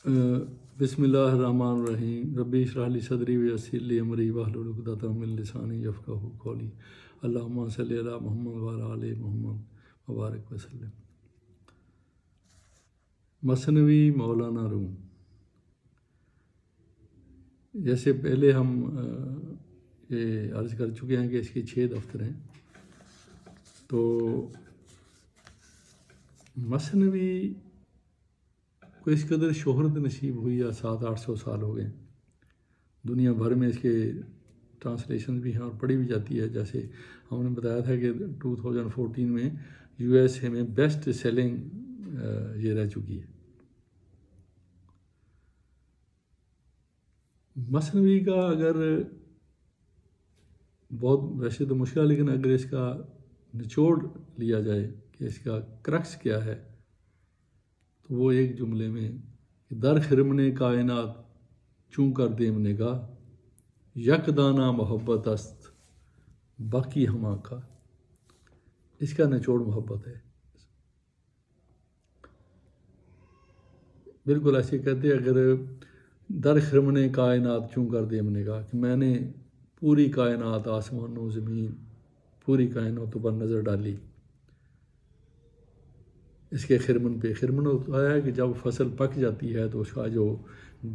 بسم اللہ الرحمن الرحیم ربی اشرح لی صدری ویسر لی امری واحلل عقدۃ من لسانی یفقہوا قولی اللہم صلی علی محمد وعلی آل محمد وبارک وسلم۔ مثنوی مولانا روم، جیسے پہلے ہم یہ عرض کر چکے ہیں کہ اس کے 6 دفتر ہیں، تو مثنوی کو اس قدر شہرت نصیب ہوئی ہے، 700-800 سال ہو گئے دنیا بھر میں اس کے ٹرانسلیشن بھی ہیں اور پڑھی بھی جاتی ہے۔ جیسے ہم نے بتایا تھا کہ 2014 میں USA میں بیسٹ سیلنگ یہ رہ چکی ہے۔ مثنوی کا اگر بہت ویسے تو مشکل ہے، لیکن اگر اس کا نچوڑ لیا جائے کہ اس کا کرکس کیا ہے، تو وہ ایک جملے میں در خرمن کائنات چون کر دیم نگاہ، یک دانہ محبت است باقی ہما کا۔ اس کا نچوڑ محبت ہے۔ بالکل ایسے کہتے ہیں، اگر در خرمن کائنات چون کر دیم نگاہ، کہ میں نے پوری کائنات، آسمان و زمین، پوری کائنات پر نظر ڈالی، اس کے خرمن پہ۔ خرمن ہوتا ہے کہ جب فصل پک جاتی ہے تو اس کا جو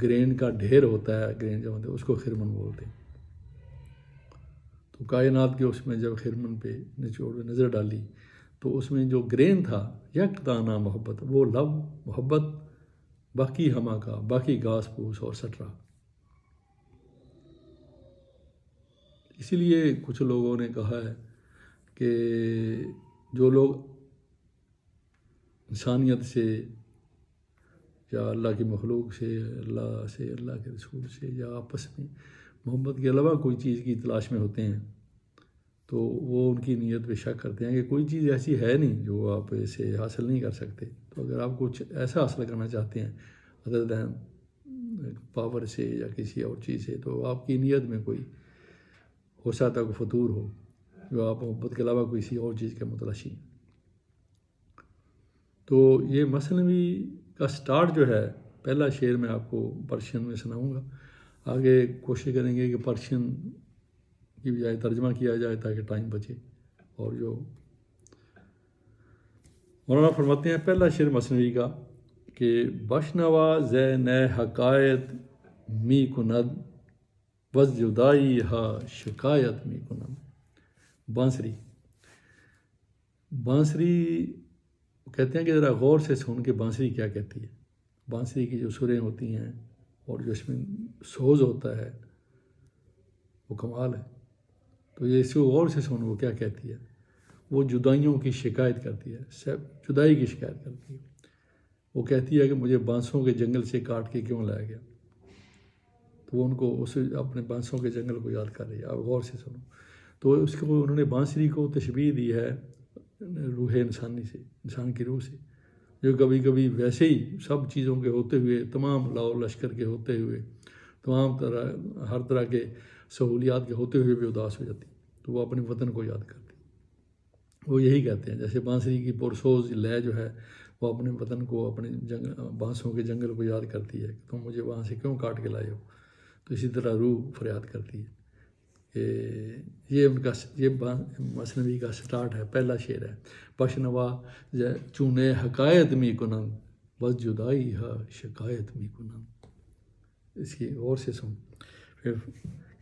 گرین کا ڈھیر ہوتا ہے، گرین جو ہوتا ہے اس کو خرمن بولتے ہیں۔ تو کائنات کے اس میں جب خرمن پہ نچوڑ نظر ڈالی تو اس میں جو گرین تھا، یک دانہ محبت، وہ لب محبت، باقی ہما کا، باقی گھاس پھوس اور سٹرا۔ اسی لیے کچھ لوگوں نے کہا ہے کہ جو لوگ انسانیت سے یا اللہ کی مخلوق سے، اللہ کے رسول سے، یا آپس میں محبت کے علاوہ کوئی چیز کی تلاش میں ہوتے ہیں، تو وہ ان کی نیت پہ شک کرتے ہیں کہ کوئی چیز ایسی ہے نہیں جو آپ اسے حاصل نہیں کر سکتے۔ تو اگر آپ کچھ ایسا حاصل کرنا چاہتے ہیں ادر دین پاور سے یا کسی اور چیز سے، تو آپ کی نیت میں کوئی ہو سکتا ہے کوئی فطور ہو، جو آپ محبت کے علاوہ کسی اور چیز کے متلاشی ہیں۔ تو یہ مثنوی کا سٹارٹ جو ہے، پہلا شعر میں آپ کو پرشین میں سناؤں گا، آگے کوشش کریں گے کہ پرشین کی بجائے ترجمہ کیا جائے تاکہ ٹائم بچے۔ اور جو مولانا فرماتے ہیں پہلا شعر مثنوی کا کہ بشنوا زے نئے حقائق می کند بس جدائی ہا شکایت می کنم۔ بانسری کہتے ہیں کہ ذرا غور سے سن کے بانسری کیا کہتی ہے۔ بانسری کی جو سریں ہوتی ہیں اور جو اس میں سوز ہوتا ہے وہ کمال ہے۔ تو یہ اس کو غور سے سن، وہ کیا کہتی ہے۔ وہ جدائیوں کی شکایت کرتی ہے، جدائی کی شکایت کرتی ہے۔ وہ کہتی ہے کہ مجھے بانسوں کے جنگل سے کاٹ کے کیوں لایا گیا۔ تو وہ ان کو اپنے بانسوں کے جنگل کو یاد کر رہی ہے، آپ غور سے سنو۔ تو اس کو انہوں نے بانسری کو تشبیہ دی ہے روح انسانی سے، انسان کی روح سے، جو کبھی کبھی ویسے ہی سب چیزوں کے ہوتے ہوئے، تمام لاؤ لشکر کے ہوتے ہوئے، تمام ہر طرح کے سہولیات کے ہوتے ہوئے بھی اداس ہو جاتی، تو وہ اپنے وطن کو یاد کرتی۔ وہ یہی کہتے ہیں، جیسے بانسری کی پرسوز لے جو ہے وہ اپنے وطن کو، اپنے بانسوں کے جنگل کو یاد کرتی ہے کہ تم مجھے وہاں سے کیوں کاٹ کے لائے ہو۔ تو اسی طرح روح فریاد کرتی ہے کہ یہ ان کا یہ مثنوی کا سٹارٹ ہے، پہلا شعر ہے۔ بشنوا چونے حقائق می کنم بس جدائی ہا شکایت می کنم۔ اس کی غور سے سن۔ پھر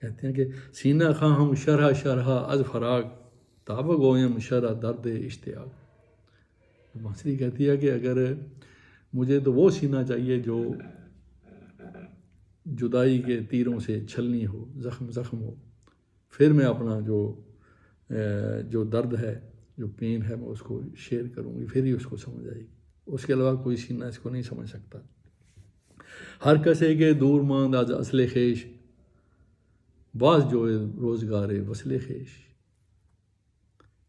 کہتے ہیں کہ سینہ خواہم شرح شرح از فراق تاب گویم شرح درد اشتیاق۔ بانسری کہتی ہے کہ اگر مجھے تو وہ سینہ چاہیے جو جدائی کے تیروں سے چھلنی ہو، زخم ہو، پھر میں اپنا جو درد ہے، جو پین ہے، میں اس کو شیئر کروں گی، پھر ہی اس کو سمجھ آئے گی۔ اس کے علاوہ کوئی سینہ اس کو نہیں سمجھ سکتا۔ ہر کسے کے دور ماند از اصل خیش باز جو روزگار وصل خیش۔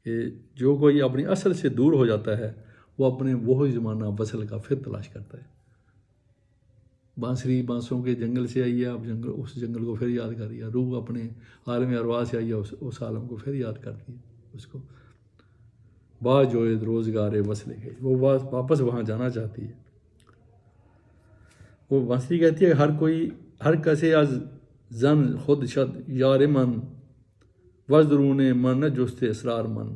کہ جو کوئی اپنی اصل سے دور ہو جاتا ہے وہ اپنے وہی زمانہ وصل کا پھر تلاش کرتا ہے۔ بانسری بانسوں کے جنگل سے آئی ہے، اب اس جنگل کو پھر یاد کر رہی ہے۔ روح اپنے عالم ارواح سے آئی ہے، اس عالم کو پھر یاد کرتی ہے اس کو۔ باز جو روزگار وصل خیش، وہ واپس وہاں جانا چاہتی ہے۔ وہ بانسری کہتی ہے ہر کسے از زن خود شد یار من وزرون من نہ جست اسرار من،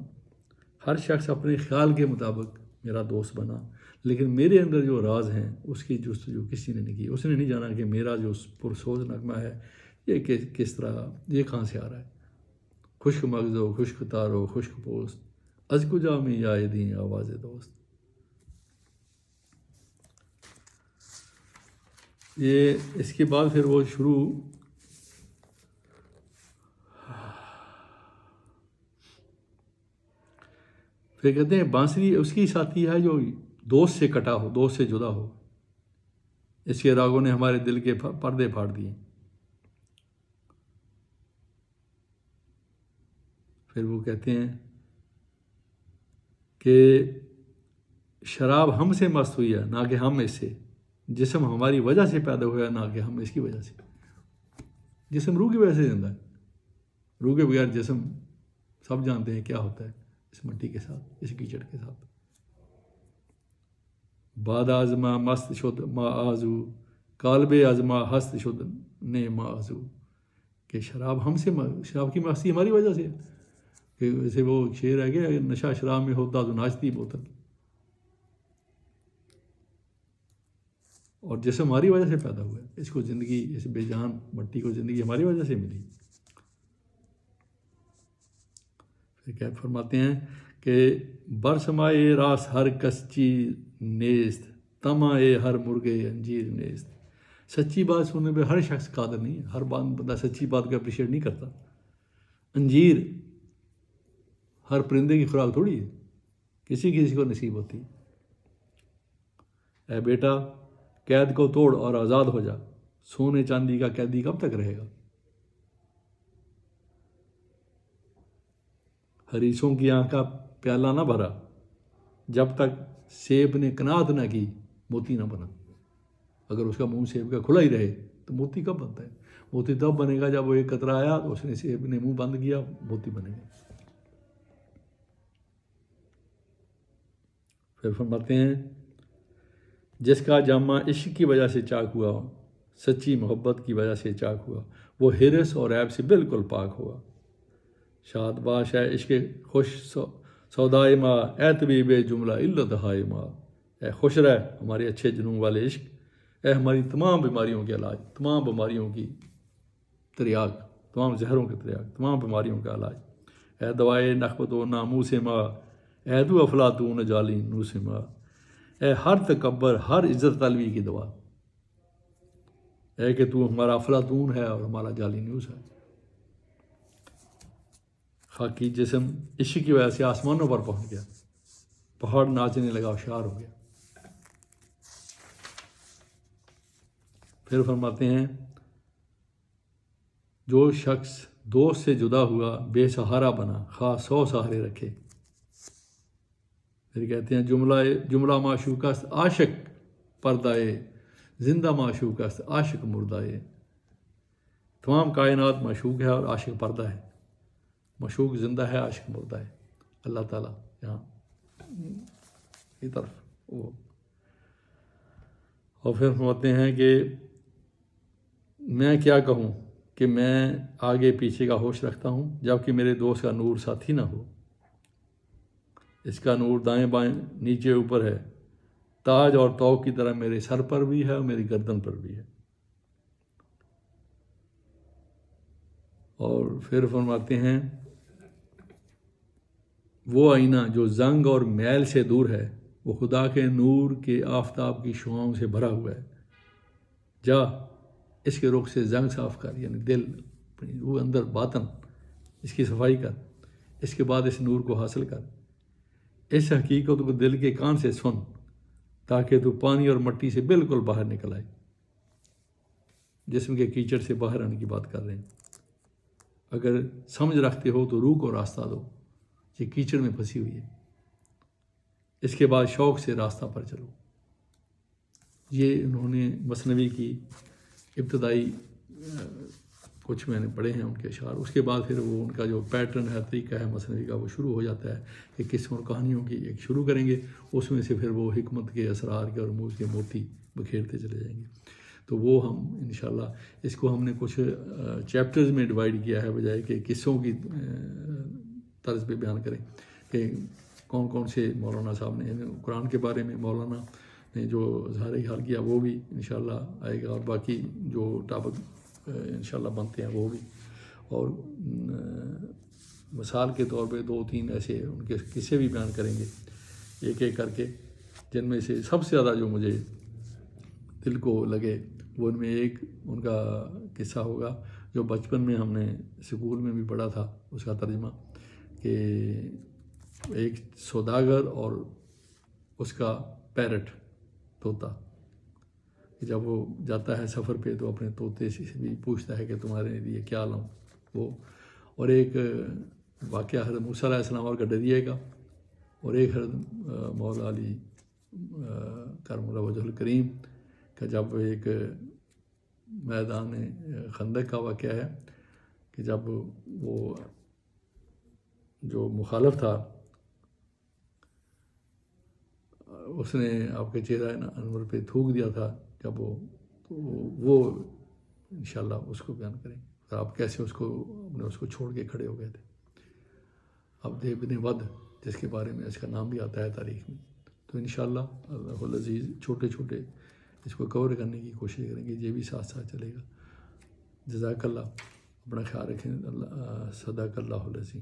ہر شخص اپنے خیال کے مطابق میرا دوست بنا، لیکن میرے اندر جو راز ہیں اس کی جستجو کسی نے نہیں کی۔ اس نے نہیں جانا کہ میرا جو پرسوز نغمہ ہے یہ کس طرح، یہ کہاں سے آ رہا ہے۔ خشک مغزو خشک تارو خشک پوست از کجا میں آئے دیں آواز دوست۔ یہ اس کے بعد پھر وہ شروع پھر کہتے ہیں بانسری اس کی ساتھی ہے جو دوست سے کٹا ہو، دوست سے جدا ہو، اس کے راگوں نے ہمارے دل کے پردے پھاڑ دیے۔ پھر وہ کہتے ہیں کہ شراب ہم سے مست ہوئی ہے نہ کہ ہم اس سے، جسم ہماری وجہ سے پیدا ہوا ہے نہ کہ ہم اس کی وجہ سے۔ جسم روح کی وجہ سے زندہ ہے، روح کے بغیر جسم سب جانتے ہیں کیا ہوتا ہے، اس مٹی کے ساتھ، اس کیچڑ کے ساتھ۔ باد آزما مست شد ما آزو کالب آزما ہست شد نے ما آزو، کہ شراب ہم سے، شراب کی مستی ہماری وجہ سے، کہ ویسے وہ شعر ہے کہ اگر نشہ شراب میں ہوتا تو ناچتی بوتل، اور جسم ہماری وجہ سے پیدا ہوا ہے، اس کو زندگی، اس بے جان مٹی کو زندگی ہماری وجہ سے ملی۔ پھر کیا فرماتے ہیں کہ برسمائے راس ہر کس چیز نیست تمائے ہر مرغے انجیر نیست۔ سچی بات سننے پہ ہر شخص قادر نہیں ہے، ہر بندہ سچی بات کو اپریشیٹ نہیں کرتا۔ انجیر ہر پرندے کی خوراک تھوڑی ہے، کسی کو نصیب ہوتی ہے۔ اے بیٹا قید کو توڑ اور آزاد ہو جا، سونے چاندی کا قیدی کب تک رہے گا؟ حریصوں کی آنکھ کا پیالہ نہ بھرا، جب تک سیب نے قناعت نہ کی موتی نہ بنا۔ اگر اس کا منہ سیب کا کھلا ہی رہے تو موتی کب بنتا ہے؟ موتی تب بنے گا جب وہ ایک قطرہ آیا تو اس نے سیب نے منہ بند کیا، موتی بنے گا۔ پھر فرماتے ہیں جس کا جامع عشق کی وجہ سے چاک ہوا، سچی محبت کی وجہ سے چاک ہوا، وہ حرص اور عیب سے بالکل پاک ہوا۔ شاد باش ہے عشق خوش سودائے ماں، اے طبیب جملہ علت ہائے ماں، اے خوش رہ ہمارے اچھے جنوں والے عشق، اے ہماری تمام بیماریوں کے علاج، تمام بیماریوں کی تریاق، تمام زہروں کے تریاق، تمام بیماریوں کا علاج، اے دوائے نخبت و ناموس ماں، اے تو افلاطون جالی نوس ماں، اے ہر تکبر ہر عزت طلبی کی دوا، اے کہ تو ہمارا افلاطون ہے اور ہمارا جالی نیوس ہے۔ خاکی جسم عشق کی وجہ سے آسمانوں پر پہنچ گیا، پہاڑ ناچنے لگا، ہوشیار ہو گیا۔ پھر فرماتے ہیں جو شخص دوست سے جدا ہوا بے سہارا بنا، خواہ 100 سہارے رکھے۔ پھر کہتے ہیں جملہ معشوق است عاشق پردائے، زندہ معشوق است عاشق مردائے۔ تمام کائنات معشوق ہے اور عاشق پردہ ہے، معشوق زندہ ہے، عاشق مردہ ہے۔ اللہ تعالیٰ یہاں کی طرف وہ، اور پھر فرماتے ہیں کہ میں کیا کہوں کہ میں آگے پیچھے کا ہوش رکھتا ہوں جبکہ میرے دوست کا نور ساتھی نہ ہو۔ اس کا نور دائیں بائیں نیچے اوپر ہے، تاج اور توق کی طرح میرے سر پر بھی ہے اور میری گردن پر بھی ہے۔ اور پھر فرماتے ہیں وہ آئینہ جو زنگ اور میل سے دور ہے، وہ خدا کے نور کے آفتاب کی شعاؤں سے بھرا ہوا ہے۔ جا اس کے رخ سے زنگ صاف کر، یعنی دل، وہ اندر باطن، اس کی صفائی کر، اس کے بعد اس نور کو حاصل کر۔ اس حقیقت کو دل کے کان سے سن تاکہ تو پانی اور مٹی سے بالکل باہر نکل آئے۔ جسم کے کیچڑ سے باہر آنے کی بات کر رہے ہیں۔ اگر سمجھ رکھتے ہو تو روح کو راستہ دو، یہ کیچڑ میں پھنسی ہوئی ہے۔ اس کے بعد شوق سے راستہ پر چلو۔ یہ انہوں نے مثنوی کی ابتدائی کچھ میں نے پڑھے ہیں ان کے اشعار۔ اس کے بعد پھر وہ ان کا جو پیٹرن ہے، طریقہ ہے مثنوی کا، وہ شروع ہو جاتا ہے کہ قسم اور کہانیوں کی ایک شروع کریں گے، اس میں سے پھر وہ حکمت کے، اسرار کے اور رموز کے موتی بکھیرتے چلے جائیں گے۔ تو وہ ہم انشاءاللہ اس کو ہم نے کچھ چیپٹرز میں ڈیوائڈ کیا ہے، بجائے کہ قصوں کی طرز پہ بیان کریں کہ کون کون سے مولانا صاحب نے قرآن کے بارے میں مولانا نے جو اظہار حال کیا وہ بھی انشاءاللہ آئے گا، اور باقی جو ٹاپک انشاءاللہ بنتے ہیں وہ بھی، اور مثال کے طور پہ 2-3 ایسے ان کے قصے بھی بیان کریں گے ایک ایک کر کے، جن میں سے سب سے زیادہ جو مجھے دل کو لگے وہ ان میں ایک ان کا قصہ ہوگا جو بچپن میں ہم نے اسکول میں بھی پڑھا تھا، اس کا ترجمہ کہ ایک سوداگر اور اس کا پیرٹ طوطا، جب وہ جاتا ہے سفر پہ تو اپنے طوطے سے بھی پوچھتا ہے کہ تمہارے لیے کیا لاؤں وہ، اور ایک واقعہ حضرت موسیٰ علیہ السلام اور کا ڈریے کا، اور ایک حضرت مولا علی کرم اللہ وجہ الکریم کا جب ایک میدان خندق کا واقعہ ہے کہ جب وہ جو مخالف تھا اس نے آپ کے چہرہ انور پہ تھوک دیا تھا، جب وہ انشاءاللہ اس کو بیان کریں اور آپ کیسے اس کو چھوڑ کے کھڑے ہو گئے تھے، عبد بن ود جس کے بارے میں اس کا نام بھی آتا ہے تاریخ میں۔ تو انشاءاللہ اللہ العزیز چھوٹے چھوٹے اس کو کور کرنے کی کوشش کریں گے، یہ بھی ساتھ ساتھ چلے گا۔ جزاک اللہ، اپنا خیال رکھیں، اللہ صدق اللہ العظیم۔